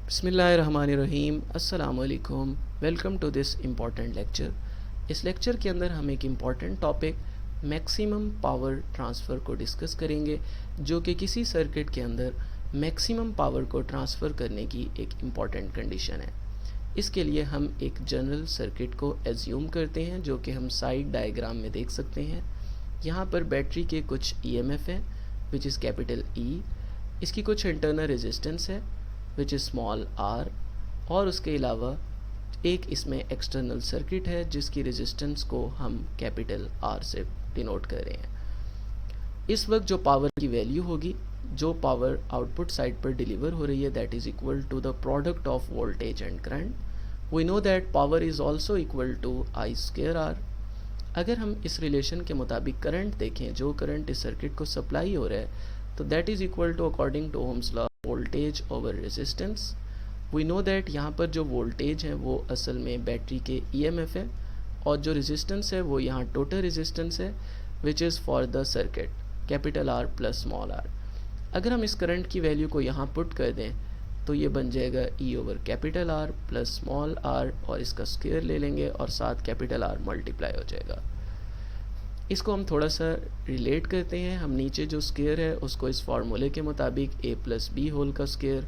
बिस्मिल्लाहिर्रहमानिर्रहीम, अस्सलाम वालेकुम। Welcome to this important lecture. इस लेक्चर के अंदर हम एक important topic maximum power transfer को डिस्कस करेंगे, जो कि किसी सर्किट के अंदर मैक्सिमम पावर को ट्रांसफ़र करने की एक इम्पॉर्टेंट कंडीशन है। इसके लिए हम एक जनरल सर्किट को एज्यूम करते हैं, जो कि हम साइड डायग्राम में देख सकते हैं। यहाँ पर बैटरी के कुछ ईएमएफ है विच इज़ कैपिटल ई, इसकी कुछ इंटरनल रेजिस्टेंस है विच इज़ स्मॉल आर, और उसके अलावा एक इसमें एक्सटर्नल सर्किट है जिसकी रेजिस्टेंस को हम कैपिटल आर से डिनोट कर रहे हैं। इस वक्त जो पावर की वैल्यू होगी, जो पावर आउटपुट साइड पर डिलीवर हो रही है, that is equal to the product of voltage and current. We know that power is also equal to I square R. अगर हम इस रिलेशन के मुताबिक करंट देखें, जो करंट इस सर्किट को सप्लाई हो रहा है, तो that is equal to according to Ohm's law voltage over resistance. We know that यहाँ पर जो वोल्टेज है वो असल में बैटरी के ईएमएफ है, और जो रेजिस्टेंस है वो यहाँ टोटल रेजिस्टेंस है which is for the circuit capital R plus small R. अगर हम इस करंट की वैल्यू को यहाँ पुट कर दें तो ये बन जाएगा E over capital R plus small R, और इसका स्क्वायर ले लेंगे और साथ कैपिटल आर मल्टीप्लाई हो जाएगा। इसको हम थोड़ा सा रिलेट करते हैं। हम नीचे जो स्क्वायर है उसको इस फार्मूले के मुताबिक ए प्लस बी होल का स्क्वायर,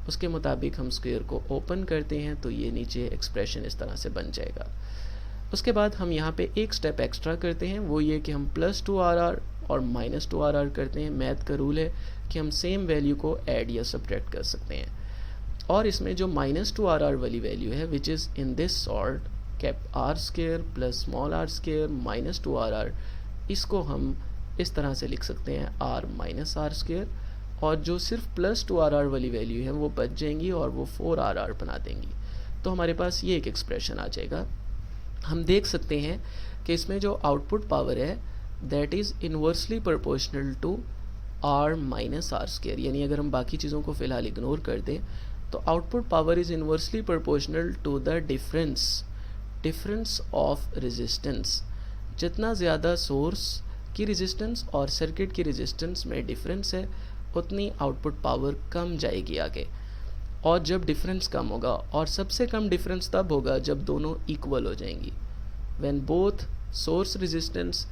उसके मुताबिक हम स्क्वायर को ओपन करते हैं तो ये नीचे एक्सप्रेशन इस तरह से बन जाएगा। उसके बाद हम यहाँ पे एक स्टेप एक्स्ट्रा करते हैं, वो ये कि हम प्लस 2RR और माइनस 2RR करते हैं। मैथ का रूल है कि हम सेम वैल्यू को ऐड या सब्ट्रैक्ट कर सकते हैं, और इसमें जो माइनस 2RR वाली वैल्यू है which is in this sort cap R square plus small R square minus 2RR, इसको हम इस तरह से लिख सकते हैं आर माइनस आर स्क्वायर, और जो सिर्फ प्लस 2RR वाली वैल्यू है वो बच जाएंगी और वो 4RR बना देंगी। तो हमारे पास ये एक एक्सप्रेशन आ जाएगा। हम देख सकते हैं कि इसमें जो आउटपुट पावर है that is inversely proportional to R minus R square, यानी अगर हम बाकी चीज़ों को फ़िलहाल इग्नोर कर दें तो output power is inversely proportional to the difference of resistance. जितना ज़्यादा सोर्स की रेजिस्टेंस और सर्किट की रेजिस्टेंस में डिफरेंस है, उतनी आउटपुट पावर कम जाएगी आगे। और जब डिफरेंस कम होगा, और सबसे कम डिफरेंस तब होगा जब दोनों इक्वल हो जाएंगी, when both source resistance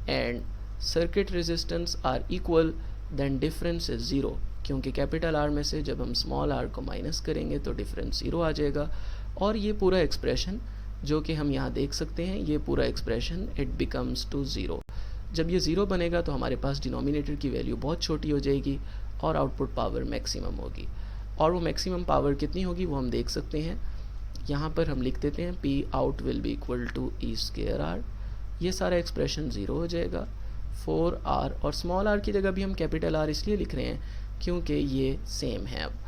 and circuit resistance are equal, then difference is zero, क्योंकि कैपिटल आर में से जब हम स्मॉल आर को माइनस करेंगे तो डिफरेंस ज़ीरो आ जाएगा। और ये पूरा एक्सप्रेशन जो कि हम यहाँ देख सकते हैं, ये पूरा expression it becomes to zero. जब ये ज़ीरो बनेगा तो हमारे पास डिनोमिनेटर की वैल्यू बहुत छोटी हो जाएगी और आउटपुट पावर मैक्सिमम होगी। और वो मैक्सिमम पावर कितनी होगी वो हम देख सकते हैं। यहाँ पर हम लिख देते हैं P out will be equal to E square R. ये सारा एक्सप्रेशन ज़ीरो हो जाएगा। 4R और स्मॉल आर की जगह भी हम कैपिटल आर इसलिए लिख रहे हैं क्योंकि ये सेम है। अब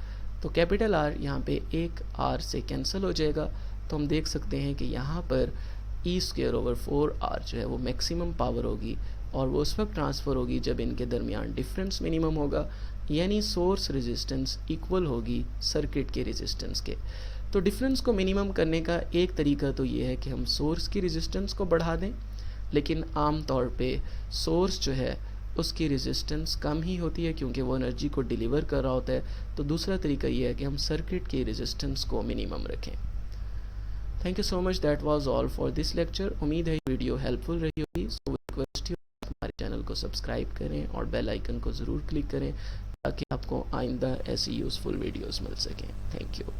तो कैपिटल आर यहाँ पे एक आर से कैंसिल हो जाएगा, तो हम देख सकते हैं कि यहाँ पर ई स्क्वायर ओवर 4R जो है वो मैक्सिमम पावर होगी, और वो उस वक्त ट्रांसफ़र होगी जब इनके दरमियान डिफरेंस मिनिमम होगा, यानी सोर्स रेजिस्टेंस इक्वल होगी सर्किट के रेजिस्टेंस के। तो डिफरेंस को मिनिमम करने का एक तरीका तो ये है कि हम सोर्स की रेजिस्टेंस को बढ़ा दें, लेकिन आम तौर पे सोर्स जो है उसकी रेजिस्टेंस कम ही होती है क्योंकि वो एनर्जी को डिलीवर कर रहा होता है। तो दूसरा तरीका ये है कि हम सर्किट की रेजिस्टेंस को मिनिमम रखें। Thank you so much, that was all for this lecture. उम्मीद है वीडियो हेल्पफुल रही होगी। सो रिक्वेस्ट यू हमारे चैनल को सब्सक्राइब करें और बेल आइकन को ज़रूर क्लिक करें ताकि आपको आइंदा ऐसी यूज़फुल वीडियोस मिल सकें। Thank you.